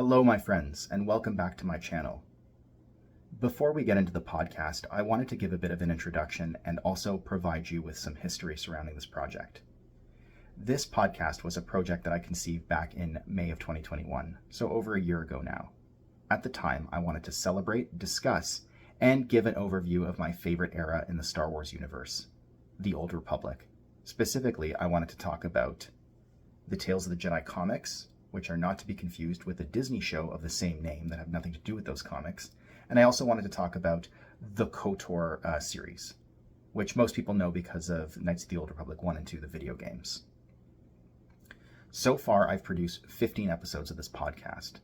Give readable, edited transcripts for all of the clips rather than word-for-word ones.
Hello, my friends, and welcome back to my channel. Before we get into the podcast, I wanted to give a bit of an introduction and also provide you with some history surrounding this project. This podcast was a project that I conceived back in May of 2021, so over a year ago now. At the time, I wanted to celebrate, discuss, and give an overview of my favorite era in the Star Wars universe, the Old Republic. Specifically, I wanted to talk about the Tales of the Jedi comics, which are not to be confused with the Disney show of the same name that have nothing to do with those comics. And I also wanted to talk about the KOTOR series, which most people know because of Knights of the Old Republic 1 and 2, the video games. So far, I've produced 15 episodes of this podcast.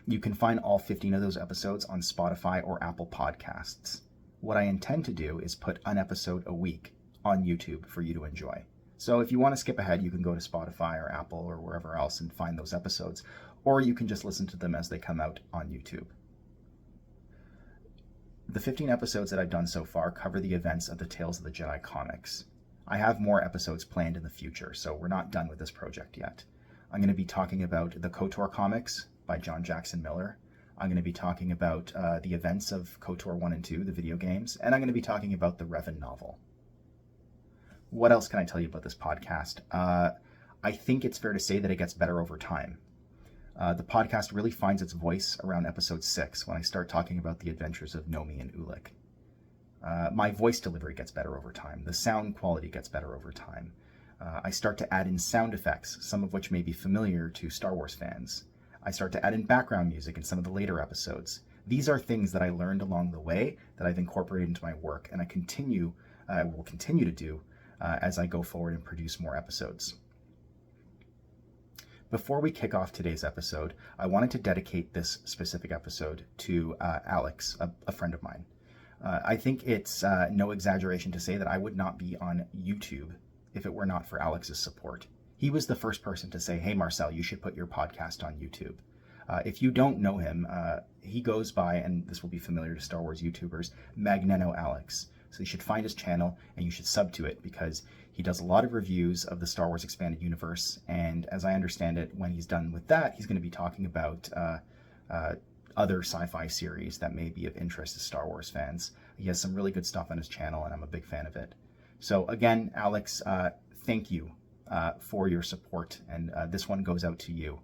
You can find all 15 of those episodes on Spotify or Apple Podcasts. What I intend to do is put an episode a week on YouTube for you to enjoy. So if you want to skip ahead, you can go to Spotify or Apple or wherever else and find those episodes, or you can just listen to them as they come out on YouTube. The 15 episodes that I've done so far cover the events of the Tales of the Jedi comics. I have more episodes planned in the future, so we're not done with this project yet. I'm going to be talking about the KOTOR comics by John Jackson Miller. I'm going to be talking about the events of KOTOR 1 and 2, the video games, and I'm going to be talking about the Revan novel. What else can I tell you about this podcast? I think it's fair to say that it gets better over time. The podcast really finds its voice around episode 6 when I start talking about the adventures of Nomi and Ulic. My voice delivery gets better over time. The sound quality gets better over time. I start to add in sound effects, some of which may be familiar to Star Wars fans. I start to add in background music in some of the later episodes. These are things that I learned along the way that I've incorporated into my work, and I will continue to do as I go forward and produce more episodes. Before we kick off today's episode, I wanted to dedicate this specific episode to Alex, a friend of mine. I think it's no exaggeration to say that I would not be on YouTube if it were not for Alex's support. He was the first person to say, "Hey Marcel, you should put your podcast on YouTube." If you don't know him, he goes by, and this will be familiar to Star Wars YouTubers, Magneno Alex. So you should find his channel and you should sub to it because he does a lot of reviews of the Star Wars Expanded Universe. And as I understand it, when he's done with that, he's going to be talking about other sci-fi series that may be of interest to Star Wars fans. He has some really good stuff on his channel and I'm a big fan of it. So again, Alex, thank you for your support. And this one goes out to you.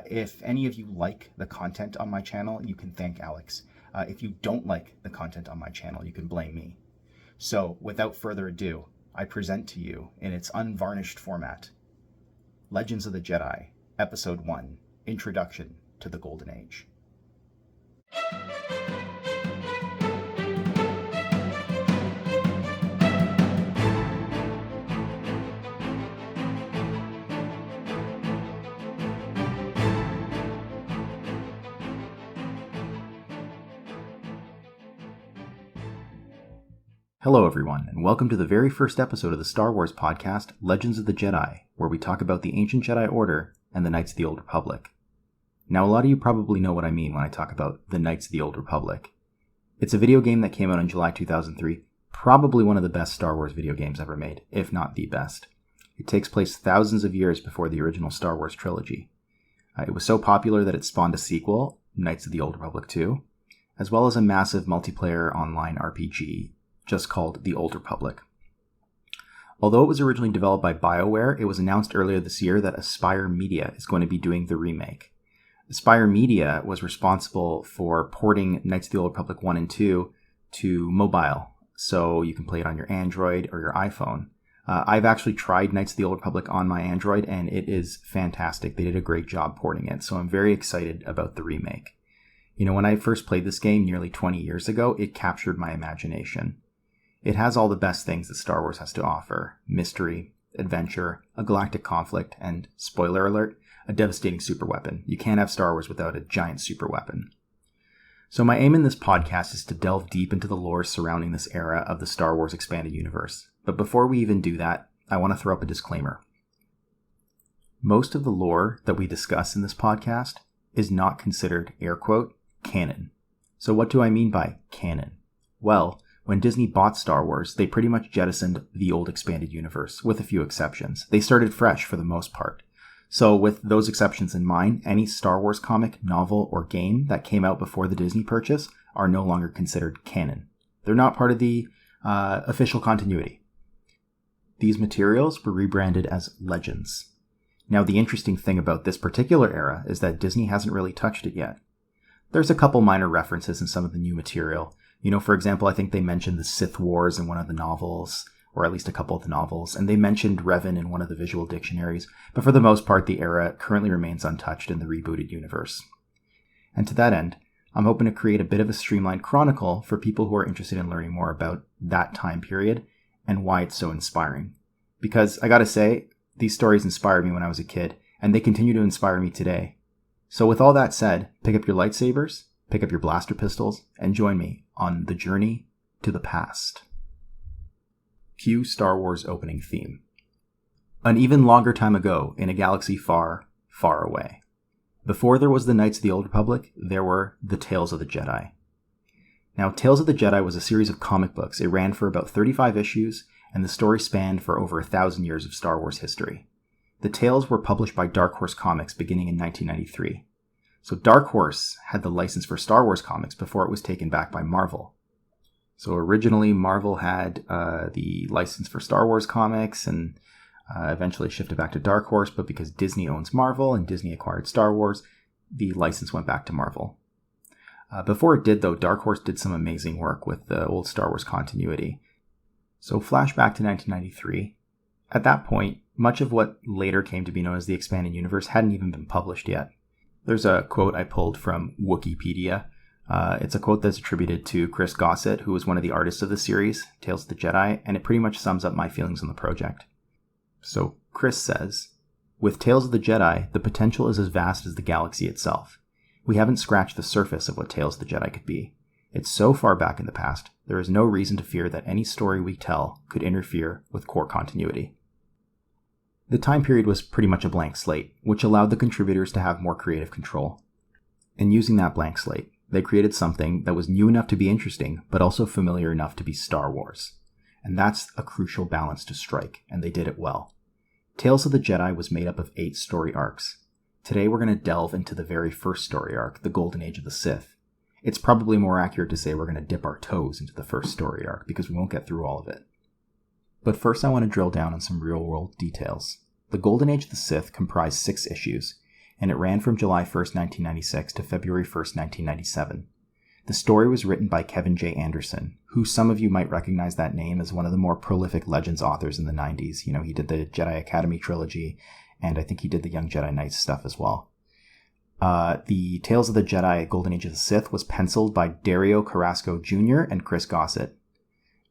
If any of you like the content on my channel, you can thank Alex. If you don't like the content on my channel, you can blame me. So, without further ado, I present to you, in its unvarnished format, Legends of the Jedi, Episode 1, Introduction to the Golden Age. Hello everyone, and welcome to the very first episode of the Star Wars podcast, Legends of the Jedi, where we talk about the ancient Jedi Order and the Knights of the Old Republic. Now, a lot of you probably know what I mean when I talk about the Knights of the Old Republic. It's a video game that came out in July 2003, probably one of the best Star Wars video games ever made, if not the best. It takes place thousands of years before the original Star Wars trilogy. It was so popular that it spawned a sequel, Knights of the Old Republic 2, as well as a massive multiplayer online RPG just called The Old Republic. Although it was originally developed by BioWare, it was announced earlier this year that Aspyr Media is going to be doing the remake. Aspyr Media was responsible for porting Knights of the Old Republic 1 and 2 to mobile, so you can play it on your Android or your iPhone. I've actually tried Knights of the Old Republic on my Android, and it is fantastic. They did a great job porting it, so I'm very excited about the remake. You know, when I first played this game nearly 20 years ago, it captured my imagination. It has all the best things that Star Wars has to offer: mystery, adventure, a galactic conflict, and, spoiler alert, a devastating superweapon. You can't have Star Wars without a giant superweapon. So my aim in this podcast is to delve deep into the lore surrounding this era of the Star Wars Expanded Universe. But before we even do that, I want to throw up a disclaimer. Most of the lore that we discuss in this podcast is not considered, air quote, canon. So what do I mean by canon? Well, when Disney bought Star Wars, they pretty much jettisoned the old expanded universe, with a few exceptions. They started fresh for the most part. So with those exceptions in mind, any Star Wars comic, novel, or game that came out before the Disney purchase are no longer considered canon. They're not part of the official continuity. These materials were rebranded as Legends. Now, the interesting thing about this particular era is that Disney hasn't really touched it yet. There's a couple minor references in some of the new material. For example, I think they mentioned the Sith Wars in one of the novels, or at least a couple of the novels, and they mentioned Revan in one of the visual dictionaries, but for the most part, the era currently remains untouched in the rebooted universe. And to that end, I'm hoping to create a bit of a streamlined chronicle for people who are interested in learning more about that time period and why it's so inspiring. Because I gotta say, these stories inspired me when I was a kid, and they continue to inspire me today. So with all that said, pick up your lightsabers, pick up your blaster pistols, and join me on the journey to the past. Cue Star Wars opening theme. An even longer time ago, in a galaxy far, far away. Before there was the Knights of the Old Republic, there were the Tales of the Jedi. Now, Tales of the Jedi was a series of comic books. It ran for about 35 issues, and the story spanned for over 1,000 years of Star Wars history. The tales were published by Dark Horse Comics beginning in 1993. So Dark Horse had the license for Star Wars comics before it was taken back by Marvel. So originally, Marvel had the license for Star Wars comics and eventually shifted back to Dark Horse, but because Disney owns Marvel and Disney acquired Star Wars, the license went back to Marvel. Before it did, though, Dark Horse did some amazing work with the old Star Wars continuity. So flashback to 1993. At that point, much of what later came to be known as the Expanded Universe hadn't even been published yet. There's a quote I pulled from Wikipedia. It's a quote that's attributed to Chris Gossett, who was one of the artists of the series, Tales of the Jedi, and it pretty much sums up my feelings on the project. So Chris says, "With Tales of the Jedi, the potential is as vast as the galaxy itself. We haven't scratched the surface of what Tales of the Jedi could be. It's so far back in the past, there is no reason to fear that any story we tell could interfere with core continuity." The time period was pretty much a blank slate, which allowed the contributors to have more creative control. And using that blank slate, they created something that was new enough to be interesting, but also familiar enough to be Star Wars. And that's a crucial balance to strike, and they did it well. Tales of the Jedi was made up of 8 story arcs. Today we're going to delve into the very first story arc, the Golden Age of the Sith. It's probably more accurate to say we're going to dip our toes into the first story arc, because we won't get through all of it. But first I want to drill down on some real-world details. The Golden Age of the Sith comprised 6 issues, and it ran from July 1st, 1996 to February 1st, 1997. The story was written by Kevin J. Anderson, who some of you might recognize that name as one of the more prolific Legends authors in the 90s. He did the Jedi Academy trilogy, and I think he did the Young Jedi Knights stuff as well. The Tales of the Jedi Golden Age of the Sith was penciled by Dario Carrasco Jr. and Chris Gossett.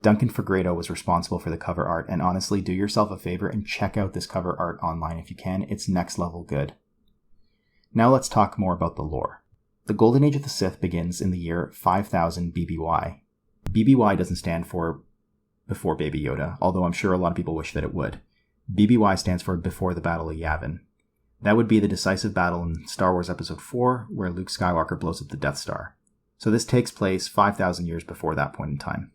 Duncan Fegredo was responsible for the cover art, and honestly, do yourself a favor and check out this cover art online if you can. It's next level good. Now let's talk more about the lore. The Golden Age of the Sith begins in the year 5000 BBY. BBY doesn't stand for before Baby Yoda, although I'm sure a lot of people wish that it would. BBY stands for Before the Battle of Yavin. That would be the decisive battle in Star Wars Episode 4, where Luke Skywalker blows up the Death Star. So this takes place 5,000 years before that point in time.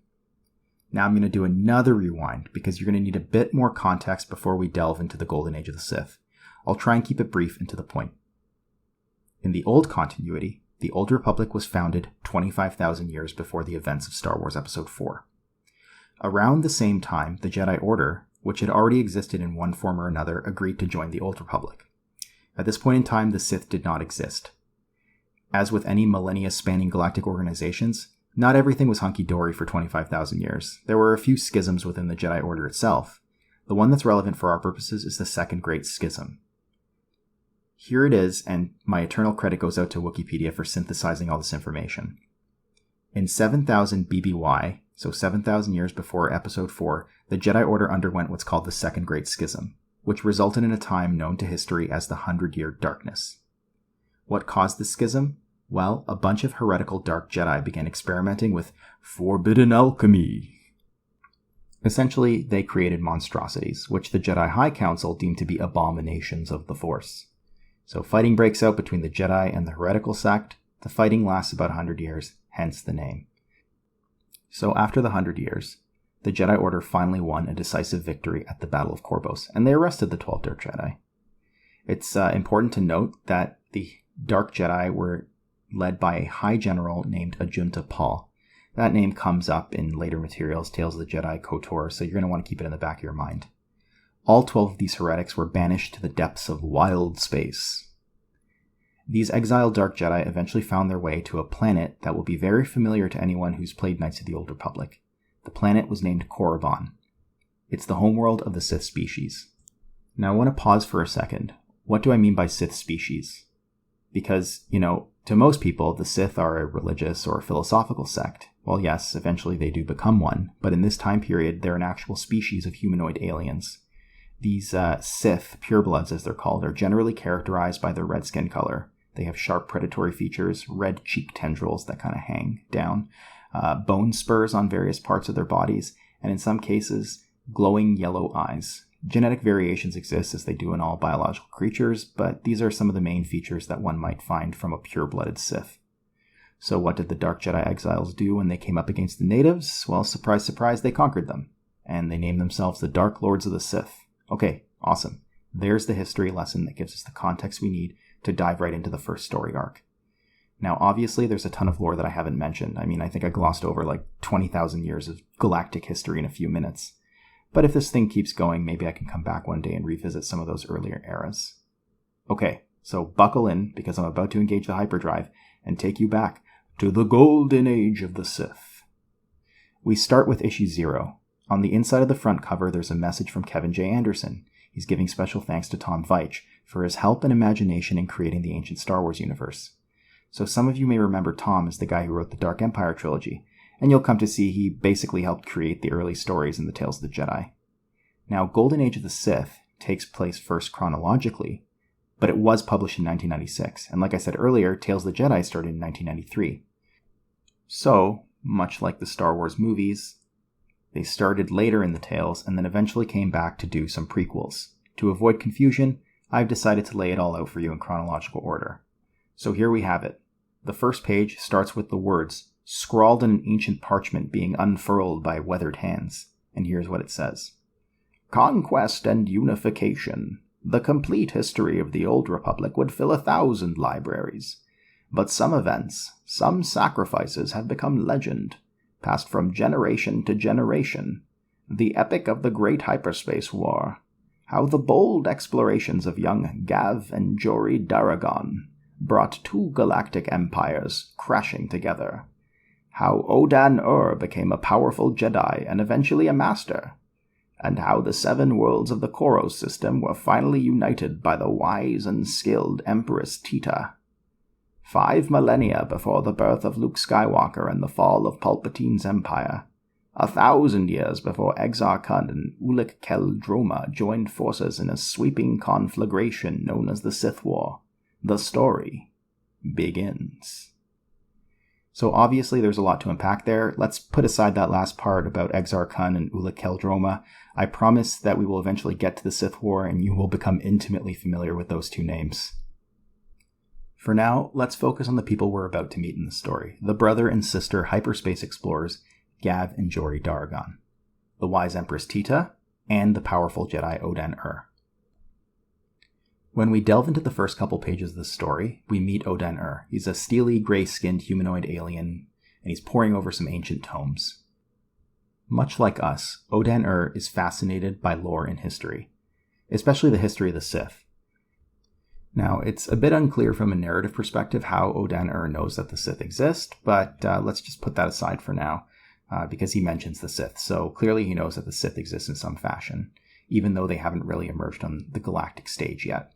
Now I'm going to do another rewind, because you're going to need a bit more context before we delve into the Golden Age of the Sith. I'll try and keep it brief and to the point. In the old continuity, the Old Republic was founded 25,000 years before the events of Star Wars Episode 4. Around the same time, the Jedi Order, which had already existed in one form or another, agreed to join the Old Republic. At this point in time, the Sith did not exist. As with any millennia-spanning galactic organizations, not everything was hunky-dory for 25,000 years. There were a few schisms within the Jedi Order itself. The one that's relevant for our purposes is the Second Great Schism. Here it is, and my eternal credit goes out to Wikipedia for synthesizing all this information. In 7000 BBY, so 7,000 years before Episode 4, the Jedi Order underwent what's called the Second Great Schism, which resulted in a time known to history as the 100-Year Darkness. What caused the schism? Well, a bunch of heretical Dark Jedi began experimenting with forbidden alchemy. Essentially, they created monstrosities, which the Jedi High Council deemed to be abominations of the Force. So fighting breaks out between the Jedi and the heretical sect. The fighting lasts about 100 years, hence the name. So after the 100 years, the Jedi Order finally won a decisive victory at the Battle of Corvus, and they arrested the 12 Dark Jedi. It's important to note that the Dark Jedi were led by a High General named Ajunta Pall. That name comes up in later materials, Tales of the Jedi, KOTOR, so you're going to want to keep it in the back of your mind. All 12 of these heretics were banished to the depths of wild space. These exiled Dark Jedi eventually found their way to a planet that will be very familiar to anyone who's played Knights of the Old Republic. The planet was named Korriban. It's the homeworld of the Sith species. Now I want to pause for a second. What do I mean by Sith species? Because, to most people, the Sith are a religious or philosophical sect. Well, yes, eventually they do become one, but in this time period, they're an actual species of humanoid aliens. These Sith, purebloods as they're called, are generally characterized by their red skin color. They have sharp predatory features, red cheek tendrils that kind of hang down, bone spurs on various parts of their bodies, and in some cases, glowing yellow eyes. Genetic variations exist as they do in all biological creatures, but these are some of the main features that one might find from a pure-blooded Sith. So what did the Dark Jedi exiles do when they came up against the natives? Well, surprise, surprise, they conquered them. And they named themselves the Dark Lords of the Sith. Okay, awesome. There's the history lesson that gives us the context we need to dive right into the first story arc. Now, obviously, there's a ton of lore that I haven't mentioned. I think I glossed over like 20,000 years of galactic history in a few minutes. But if this thing keeps going, maybe I can come back one day and revisit some of those earlier eras. Okay, so buckle in, because I'm about to engage the hyperdrive and take you back to the golden age of the Sith. We start with issue 0. On the inside of the front cover, there's a message from Kevin J. Anderson. He's giving special thanks to Tom Veitch for his help and imagination in creating the ancient Star Wars universe. So some of you may remember Tom as the guy who wrote the Dark Empire trilogy, and you'll come to see he basically helped create the early stories in the Tales of the Jedi. Now, Golden Age of the Sith takes place first chronologically, but it was published in 1996, and like I said earlier, Tales of the Jedi started in 1993. So, much like the Star Wars movies, they started later in the Tales and then eventually came back to do some prequels. To avoid confusion, I've decided to lay it all out for you in chronological order. So here we have it. The first page starts with the words, scrawled in an ancient parchment being unfurled by weathered hands. And here's what it says. Conquest and unification. The complete history of the Old Republic would fill 1,000 libraries. But some events, some sacrifices have become legend, passed from generation to generation. The epic of the Great Hyperspace War. How the bold explorations of young Gav and Jory Daragon brought 2 galactic empires crashing together. How Odan-Ur became a powerful Jedi and eventually a master. And how the 7 worlds of the Koros system were finally united by the wise and skilled Empress Tita. 5 millennia before the birth of Luke Skywalker and the fall of Palpatine's empire. 1,000 years before Exar Kun and Ulic Qel-Droma joined forces in a sweeping conflagration known as the Sith War. The story begins. So obviously there's a lot to unpack there. Let's put aside that last part about Exar Kun and Ulic Qel-Droma. I promise that we will eventually get to the Sith War and you will become intimately familiar with those 2 names. For now, let's focus on the people we're about to meet in the story, the brother and sister hyperspace explorers Gav and Jory Daragon, the wise Empress Tita, and the powerful Jedi Odan-Ur. When we delve into the first couple pages of the story, we meet Odan-Ur. He's a steely, gray-skinned humanoid alien, and he's poring over some ancient tomes. Much like us, Odan-Ur is fascinated by lore and history, especially the history of the Sith. Now, it's a bit unclear from a narrative perspective how Odan-Ur knows that the Sith exist, but let's just put that aside for now, because he mentions the Sith, so clearly he knows that the Sith exist in some fashion, even though they haven't really emerged on the galactic stage yet.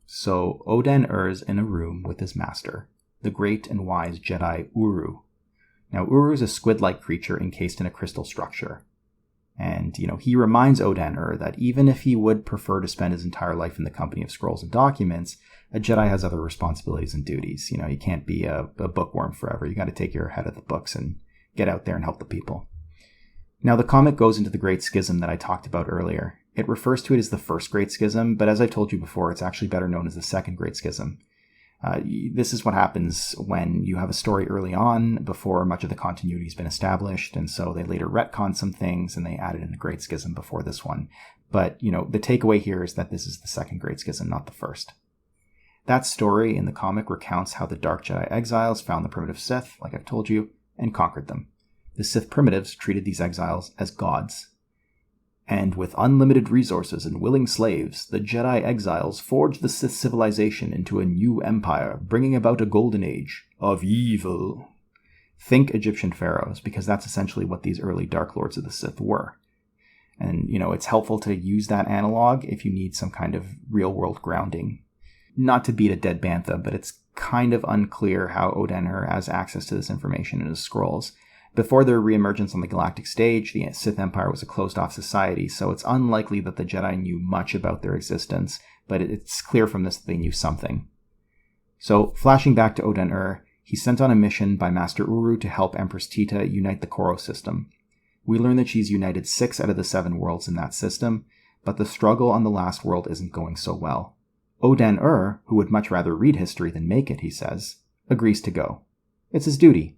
So Odan-Ur's in a room with his master, the great and wise Jedi Uru. Now, Uru is a squid-like creature encased in a crystal structure. And, he reminds Odan-Ur that even if he would prefer to spend his entire life in the company of scrolls and documents, a Jedi has other responsibilities and duties. You can't be a bookworm forever. You got to take your head of the books and get out there and help the people. Now, the comic goes into the Great Schism that I talked about earlier. It refers to it as the First Great Schism, but as I told you before, it's actually better known as the Second Great Schism. This is what happens when you have a story early on before much of the continuity has been established, and so they later retcon some things and they added in a Great Schism before this one. But, the takeaway here is that this is the Second Great Schism, not the first. That story in the comic recounts how the Dark Jedi exiles found the primitive Sith, like I've told you, and conquered them. The Sith primitives treated these exiles as gods. And with unlimited resources and willing slaves, the Jedi exiles forged the Sith civilization into a new empire, bringing about a golden age of evil. Think Egyptian pharaohs, because that's essentially what these early Dark Lords of the Sith were. And, it's helpful to use that analog if you need some kind of real-world grounding. Not to beat a dead bantha, but it's kind of unclear how Oden-Ur has access to this information in his scrolls. Before their reemergence on the galactic stage, the Sith Empire was a closed-off society, so it's unlikely that the Jedi knew much about their existence, but it's clear from this that they knew something. So, flashing back to Oden-Ur, he's sent on a mission by Master Uru to help Empress Tita unite the Koro system. We learn that she's united 6 out of the 7 worlds in that system, but the struggle on the last world isn't going so well. Oden-Ur, who would much rather read history than make it, he says, agrees to go. It's his duty.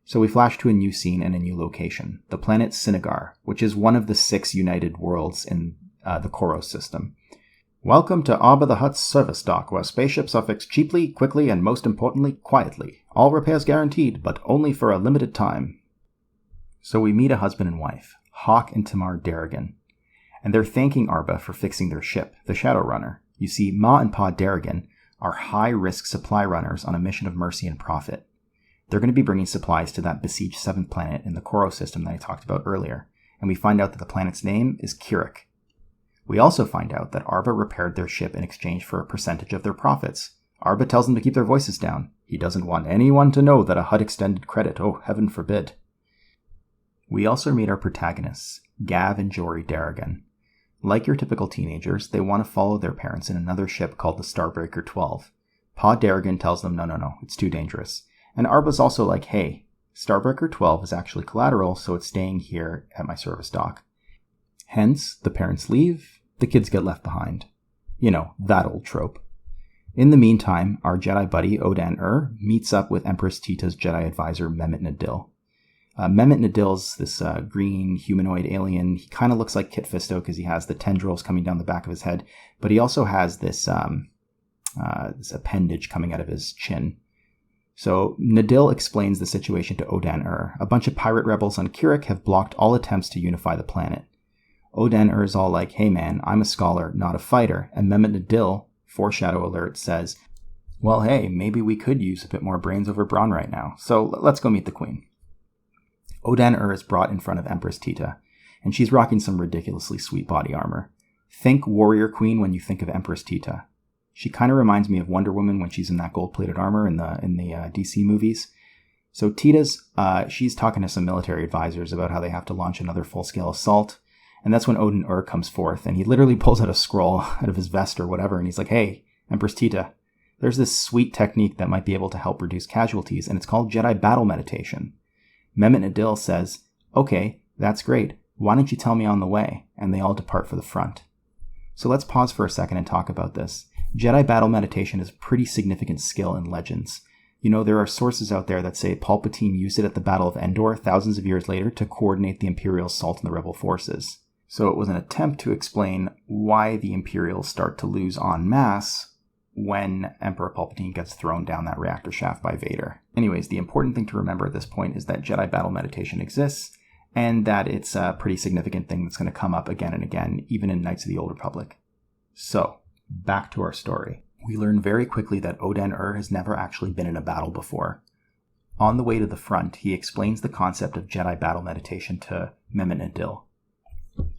So we flash to a new scene and a new location, the planet Sinagar, which is one of the 6 united worlds in the Koro system. Welcome to Abba the Hutt's service dock, where spaceships are fixed cheaply, quickly, and most importantly, quietly. All repairs guaranteed, but only for a limited time. So we meet a husband and wife, Hawk and Tamar Darrigan, and they're thanking Arba for fixing their ship, the Shadowrunner. You see, Ma and Pa Darrigan are high-risk supply runners on a mission of mercy and profit. They're going to be bringing supplies to that besieged 7th planet in the Koro system that I talked about earlier, and we find out that the planet's name is Kirik. We also find out that Arba repaired their ship in exchange for a percentage of their profits. Arba tells them to keep their voices down. He doesn't want anyone to know that a Hutt extended credit, oh, heaven forbid. We also meet our protagonists, Gav and Jory Darrigan. Like your typical teenagers, they want to follow their parents in another ship called the Starbreaker 12. Pa Darrigan tells them no, it's too dangerous. And Arba's also like, hey, Starbreaker 12 is actually collateral, so it's staying here at my service dock. Hence, the parents leave, the kids get left behind. That old trope. In the meantime, our Jedi buddy Oden-Ur meets up with Empress Tita's Jedi advisor Mehmet Nadil. Mehmet Nadil's this green humanoid alien. He kind of looks like Kit Fisto because he has the tendrils coming down the back of his head, but he also has this appendage coming out of his chin. So Nadil explains the situation to Oden-Ur. A bunch of pirate rebels on Kirik have blocked all attempts to unify the planet. Oden-Ur's all like, hey man, I'm a scholar, not a fighter. And Mehmet Nadil, foreshadow alert, says, well hey, maybe we could use a bit more brains over brawn right now, so let's go meet the queen. Oden-Ur is brought in front of Empress Tita, and she's rocking some ridiculously sweet body armor. Think Warrior Queen when you think of Empress Tita. She kind of reminds me of Wonder Woman when she's in that gold-plated armor in the DC movies. So she's talking to some military advisors about how they have to launch another full-scale assault, and that's when Oden-Ur comes forth, and he literally pulls out a scroll out of his vest or whatever, and he's like, hey, Empress Tita, there's this sweet technique that might be able to help reduce casualties, and it's called Jedi Battle Meditation. Mehmet Nadil says, okay, that's great. Why don't you tell me on the way? And they all depart for the front. So let's pause for a second and talk about this. Jedi battle meditation is a pretty significant skill in Legends. There are sources out there that say Palpatine used it at the Battle of Endor thousands of years later to coordinate the Imperial assault on the rebel forces. So it was an attempt to explain why the Imperials start to lose en masse when Emperor Palpatine gets thrown down that reactor shaft by Vader. Anyways, the important thing to remember at this point is that Jedi battle meditation exists, and that it's a pretty significant thing that's going to come up again and again, even in Knights of the Old Republic. So, back to our story. We learn very quickly that Oden-Ur has never actually been in a battle before. On the way to the front, he explains the concept of Jedi battle meditation to Mehmet Nadil.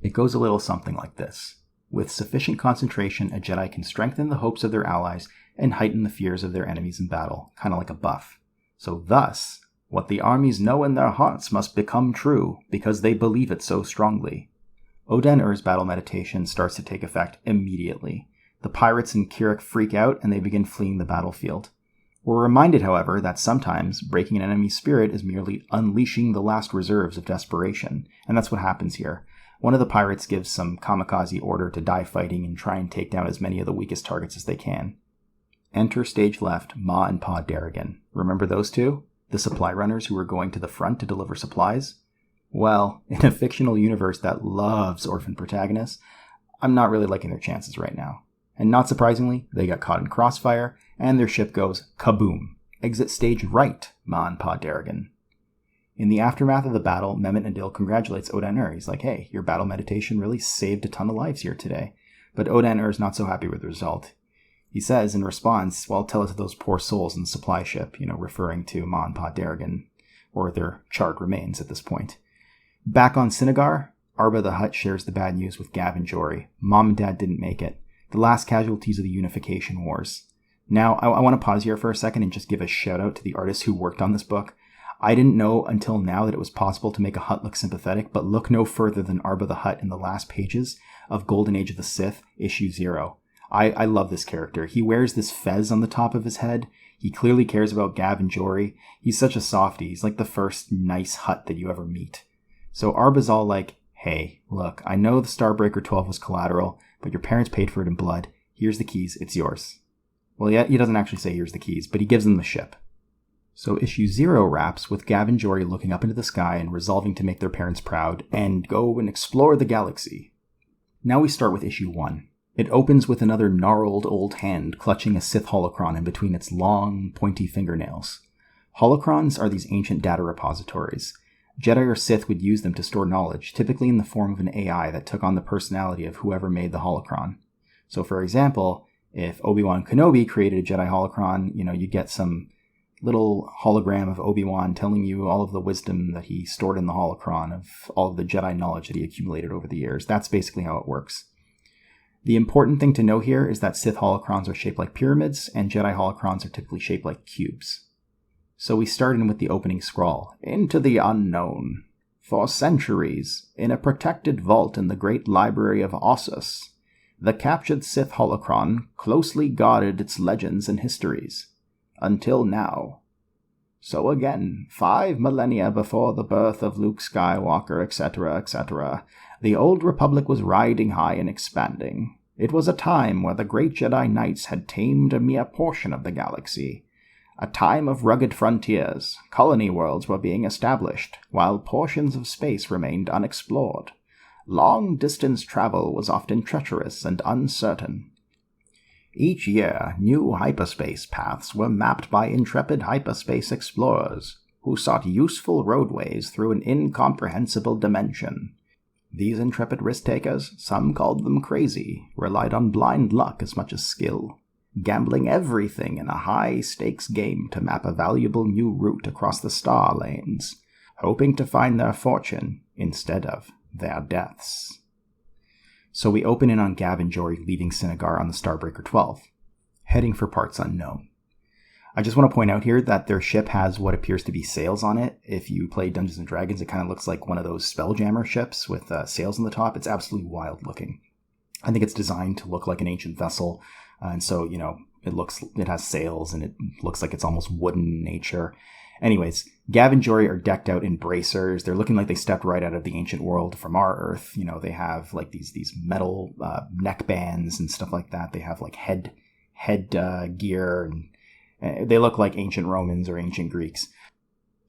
It goes a little something like this. With sufficient concentration, a Jedi can strengthen the hopes of their allies and heighten the fears of their enemies in battle, kind of like a buff. So thus, what the armies know in their hearts must become true, because they believe it so strongly. Oden-Ur's battle meditation starts to take effect immediately. The pirates in Kirik freak out and they begin fleeing the battlefield. We're reminded, however, that sometimes breaking an enemy's spirit is merely unleashing the last reserves of desperation, and that's what happens here. One of the pirates gives some kamikaze order to die fighting and try and take down as many of the weakest targets as they can. Enter stage left, Ma and Pa Darrigan. Remember those two? The supply runners who were going to the front to deliver supplies? Well, in a fictional universe that loves orphan protagonists, I'm not really liking their chances right now. And not surprisingly, they got caught in crossfire, and their ship goes kaboom. Exit stage right, Ma'an Pa Darrigan. In the aftermath of the battle, Mehmet Nadil congratulates Odan-Ur. He's like, hey, your battle meditation really saved a ton of lives here today. But Odan-Ur is not so happy with the result. He says in response, well, tell it to those poor souls in the supply ship, referring to Ma'an Pa Darrigan, or their charred remains at this point. Back on Sinagar, Arba the Hutt shares the bad news with Gav and Jory. Mom and Dad didn't make it. The last casualties of the Unification Wars. Now, I want to pause here for a second and just give a shout out to the artists who worked on this book. I didn't know until now that it was possible to make a Hutt look sympathetic, but look no further than Arba the Hutt in the last pages of Golden Age of the Sith, issue 0. I love this character. He wears this fez on the top of his head. He clearly cares about Gav and Jory. He's such a softie. He's like the first nice Hutt that you ever meet. So Arba's all like, hey, look, I know the Starbreaker 12 was collateral, but your parents paid for it in blood. Here's the keys. It's yours. Well, yeah, he doesn't actually say here's the keys, but he gives them the ship. So issue 0 wraps with Gav and Jory looking up into the sky and resolving to make their parents proud and go and explore the galaxy. Now we start with issue 1. It opens with another gnarled old hand clutching a Sith holocron in between its long, pointy fingernails. Holocrons are these ancient data repositories. Jedi or Sith would use them to store knowledge, typically in the form of an AI that took on the personality of whoever made the holocron. So for example, if Obi-Wan Kenobi created a Jedi holocron, you get some little hologram of Obi-Wan telling you all of the wisdom that he stored in the holocron, of all of the Jedi knowledge that he accumulated over the years. That's basically how it works. The important thing to know here is that Sith holocrons are shaped like pyramids, and Jedi holocrons are typically shaped like cubes. So we start in with the opening scrawl. Into the unknown. For centuries, in a protected vault in the great library of Ossus, the captured Sith holocron closely guarded its legends and histories. Until now. So again, 5 millennia before the birth of Luke Skywalker, etc., etc., the old Republic was riding high and expanding. It was a time where the great Jedi Knights had tamed a mere portion of the galaxy. A time of rugged frontiers. Colony worlds were being established, while portions of space remained unexplored. Long-distance travel was often treacherous and uncertain. Each year, new hyperspace paths were mapped by intrepid hyperspace explorers, who sought useful roadways through an incomprehensible dimension. These intrepid risk-takers, some called them crazy, relied on blind luck as much as skill, gambling everything in a high-stakes game to map a valuable new route across the star lanes, hoping to find their fortune instead of their deaths. So we open in on Gav and Jory leaving Sinagar on the Starbreaker 12, heading for parts unknown. I just want to point out here that their ship has what appears to be sails on it. If you play Dungeons & Dragons, it kind of looks like one of those Spelljammer ships with sails on the top. It's absolutely wild looking. I think it's designed to look like an ancient vessel, and so, it has sails, and it looks like it's almost wooden in nature. Anyways, Gav and Jory are decked out in bracers. They're looking like they stepped right out of the ancient world from our Earth. They have like these metal neck bands and stuff like that. They have like head gear, and they look like ancient Romans or ancient Greeks.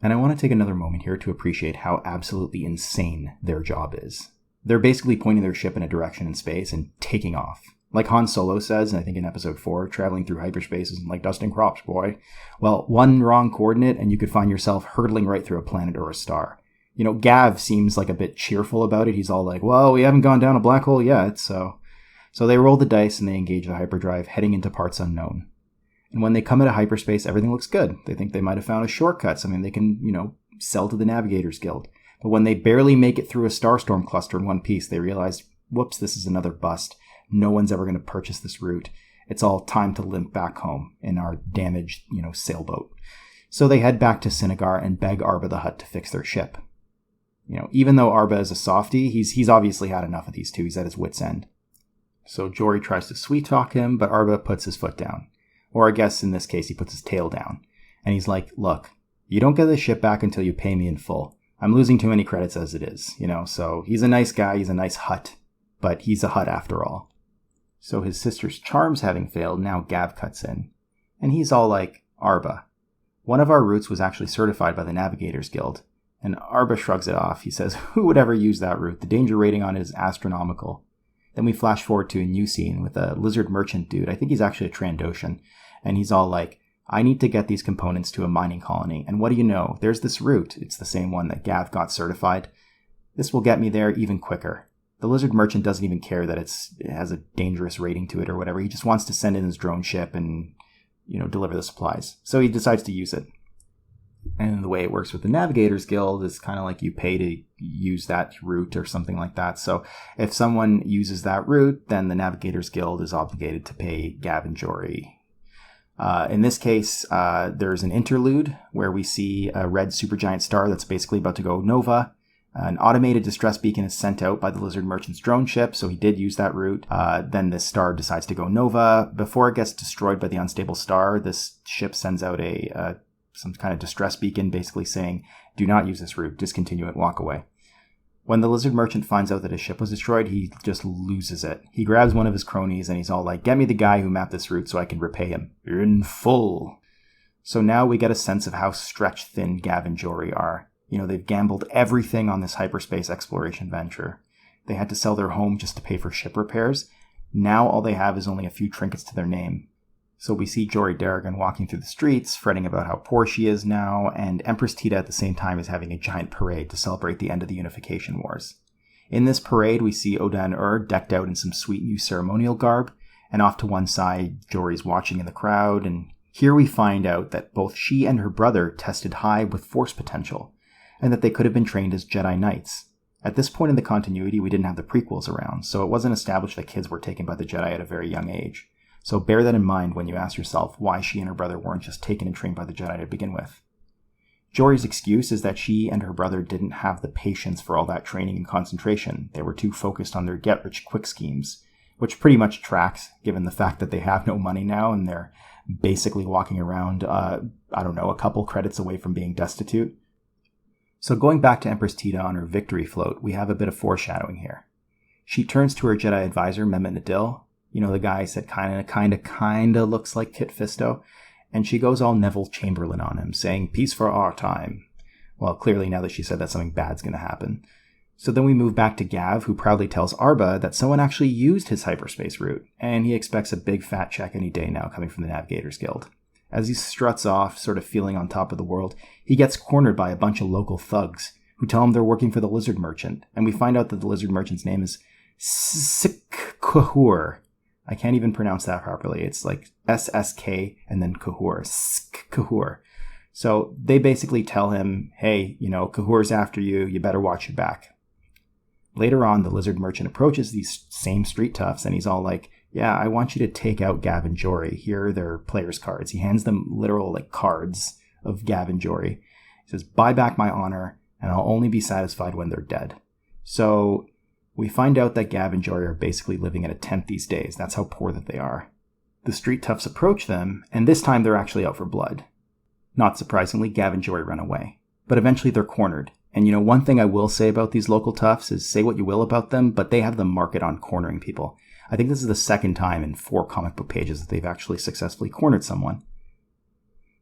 And I want to take another moment here to appreciate how absolutely insane their job is. They're basically pointing their ship in a direction in space and taking off. Like Han Solo says, and I think in episode 4, traveling through hyperspace is like dusting crops, boy. Well, one wrong coordinate and you could find yourself hurtling right through a planet or a star. Gav seems like a bit cheerful about it. He's all like, well, we haven't gone down a black hole yet, so they roll the dice and they engage the hyperdrive, heading into parts unknown. And when they come into hyperspace, everything looks good. They think they might have found a shortcut, something they can, sell to the Navigators Guild. But when they barely make it through a starstorm cluster in one piece, they realize, whoops, this is another bust. No one's ever going to purchase this route. It's all time to limp back home in our damaged, sailboat. So they head back to Sinagar and beg Arba the Hutt to fix their ship. Even though Arba is a softie, he's obviously had enough of these two. He's at his wit's end. So Jory tries to sweet-talk him, but Arba puts his foot down. Or I guess in this case, he puts his tail down. And he's like, look, you don't get the ship back until you pay me in full. I'm losing too many credits as it is, So he's a nice guy, he's a nice Hutt. But he's a Hutt after all. So his sister's charms having failed, now Gav cuts in. And he's all like, Arba, one of our routes was actually certified by the Navigators Guild. And Arba shrugs it off. He says, who would ever use that route? The danger rating on it is astronomical. Then we flash forward to a new scene with a lizard merchant dude. I think he's actually a Trandoshan. And he's all like, I need to get these components to a mining colony. And what do you know? There's this route. It's the same one that Gav got certified. This will get me there even quicker. The lizard merchant doesn't even care that it has a dangerous rating to it or whatever. He just wants to send in his drone ship and, deliver the supplies. So he decides to use it. And the way it works with the Navigators Guild is kind of like you pay to use that route or something like that. So if someone uses that route, then the Navigators Guild is obligated to pay Gav and Jory. In this case, there's an interlude where we see a red supergiant star that's basically about to go nova. An automated distress beacon is sent out by the lizard merchant's drone ship, so he did use that route. Then this star decides to go nova. Before it gets destroyed by the unstable star, this ship sends out some kind of distress beacon basically saying, do not use this route, discontinue it, walk away. When the lizard merchant finds out that his ship was destroyed, he just loses it. He grabs one of his cronies and he's all like, get me the guy who mapped this route so I can repay him. In full. So now we get a sense of how stretched thin Gav and Jory are. They've gambled everything on this hyperspace exploration venture. They had to sell their home just to pay for ship repairs. Now all they have is only a few trinkets to their name. So we see Jory Darrigan walking through the streets, fretting about how poor she is now, and Empress Tita at the same time is having a giant parade to celebrate the end of the Unification Wars. In this parade, we see Oda Ur decked out in some sweet new ceremonial garb, and off to one side, Jory's watching in the crowd, and here we find out that both she and her brother tested high with force potential, and that they could have been trained as Jedi Knights. At this point in the continuity, we didn't have the prequels around, so it wasn't established that kids were taken by the Jedi at a very young age. So bear that in mind when you ask yourself why she and her brother weren't just taken and trained by the Jedi to begin with. Jory's excuse is that she and her brother didn't have the patience for all that training and concentration. They were too focused on their get-rich-quick schemes, which pretty much tracks given the fact that they have no money now and they're basically walking around, a couple credits away from being destitute. So going back to Empress Tita on her victory float, we have a bit of foreshadowing here. She turns to her Jedi advisor, Mehmet Nadil, the guy that kind of looks like Kit Fisto, and she goes all Neville Chamberlain on him, saying, peace for our time. Well, clearly now that she said that, something bad's going to happen. So then we move back to Gav, who proudly tells Arba that someone actually used his hyperspace route, and he expects a big fat check any day now coming from the Navigators Guild. As he struts off, sort of feeling on top of the world, he gets cornered by a bunch of local thugs, who tell him they're working for the lizard merchant, and we find out that the lizard merchant's name is Sikhur. I can't even pronounce that properly. It's like SSK and then Kahur. Kahur. So they basically tell him, hey, Kahur's after you. You better watch your back. Later on, the lizard merchant approaches these same street toughs and he's all like, yeah, I want you to take out Gav and Jory. Here are their players' cards. He hands them literal cards of Gav and Jory. He says, buy back my honor and I'll only be satisfied when they're dead. So we find out that Gav and Jory are basically living at a tent these days. That's how poor that they are. The street toughs approach them, and this time they're actually out for blood. Not surprisingly, Gav and Jory run away. But eventually they're cornered. And one thing I will say about these local toughs is say what you will about them, but they have the market on cornering people. I think this is the second time in 4 comic book pages that they've actually successfully cornered someone.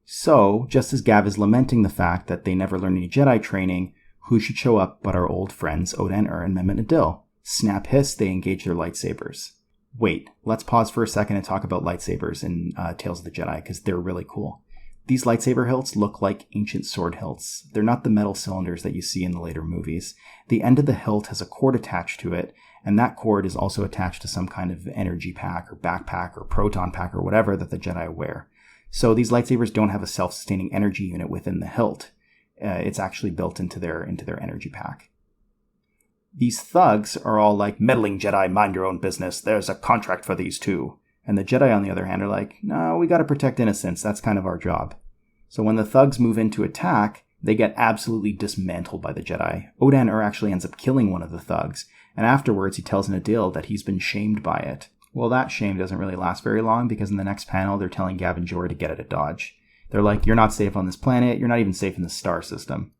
So, just as Gav is lamenting the fact that they never learned any Jedi training, who should show up but our old friends Oda Ur and Mehmet Nadil? Snap hiss, they engage their lightsabers. Wait, let's pause for a second and talk about lightsabers in Tales of the Jedi, because they're really cool. These lightsaber hilts look like ancient sword hilts. They're not the metal cylinders that you see in the later movies. The end of the hilt has a cord attached to it, and that cord is also attached to some kind of energy pack or backpack or proton pack or whatever that the Jedi wear. So these lightsabers don't have a self-sustaining energy unit within the hilt. It's actually built into their energy pack. These thugs are all like, meddling Jedi, mind your own business. There's a contract for these two. And the Jedi, on the other hand, are like, no, we gotta protect innocence. That's kind of our job. So when the thugs move in to attack, they get absolutely dismantled by the Jedi. Oda Ur actually ends up killing one of the thugs. And afterwards, he tells Nadil that he's been shamed by it. Well, that shame doesn't really last very long, because in the next panel, they're telling Gav and Jory to get out of Dodge. They're like, you're not safe on this planet. You're not even safe in the star system.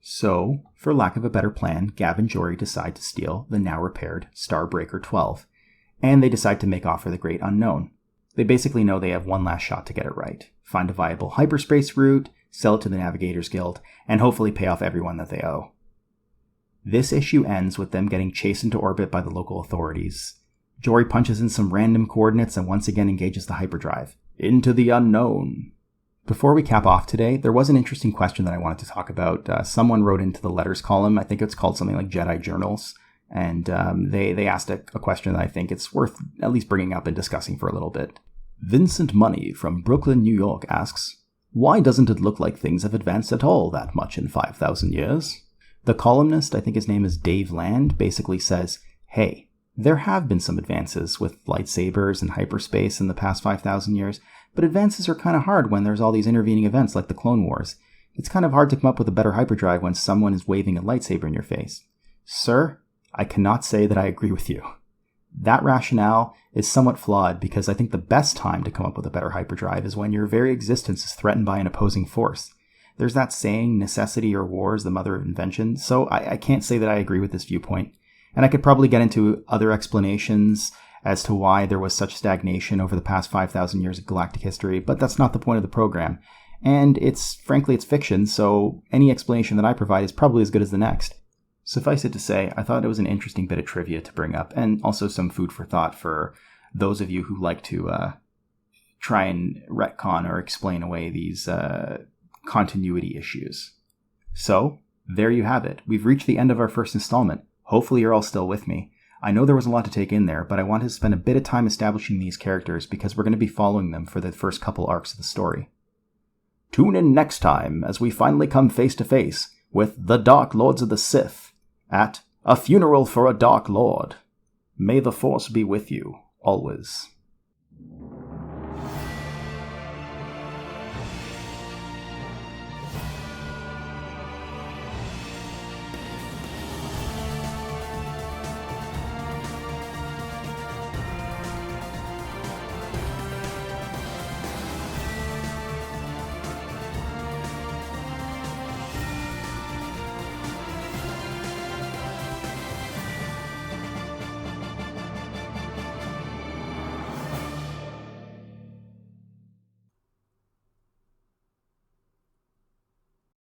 So, for lack of a better plan, Gav and Jory decide to steal the now repaired Starbreaker 12. And they decide to make off for the Great Unknown. They basically know they have one last shot to get it right. Find a viable hyperspace route, sell it to the Navigators Guild, and hopefully pay off everyone that they owe. This issue ends with them getting chased into orbit by the local authorities. Jory punches in some random coordinates and once again engages the hyperdrive. Into the unknown. Before we cap off today, there was an interesting question that I wanted to talk about. Someone wrote into the letters column, I think it's called something like Jedi Journals, and they asked a question that I think it's worth at least bringing up and discussing for a little bit. Vincent Money from Brooklyn, New York asks, why doesn't it look like things have advanced at all that much in 5,000 years? The columnist, I think his name is Dave Land, basically says, hey, there have been some advances with lightsabers and hyperspace in the past 5,000 years, but advances are kind of hard when there's all these intervening events like the Clone Wars. It's kind of hard to come up with a better hyperdrive when someone is waving a lightsaber in your face. Sir, I cannot say that I agree with you. That rationale is somewhat flawed because I think the best time to come up with a better hyperdrive is when your very existence is threatened by an opposing force. There's that saying, necessity or war is the mother of invention, so I can't say that I agree with this viewpoint. And I could probably get into other explanations as to why there was such stagnation over the past 5,000 years of galactic history, but that's not the point of the program. And frankly, it's fiction, so any explanation that I provide is probably as good as the next. Suffice it to say, I thought it was an interesting bit of trivia to bring up, and also some food for thought for those of you who like to try and retcon or explain away these continuity issues. So, there you have it. We've reached the end of our first installment. Hopefully you're all still with me. I know there was a lot to take in there, but I wanted to spend a bit of time establishing these characters because we're going to be following them for the first couple arcs of the story. Tune in next time as we finally come face to face with the Dark Lords of the Sith at A Funeral for a Dark Lord. May the Force be with you, always.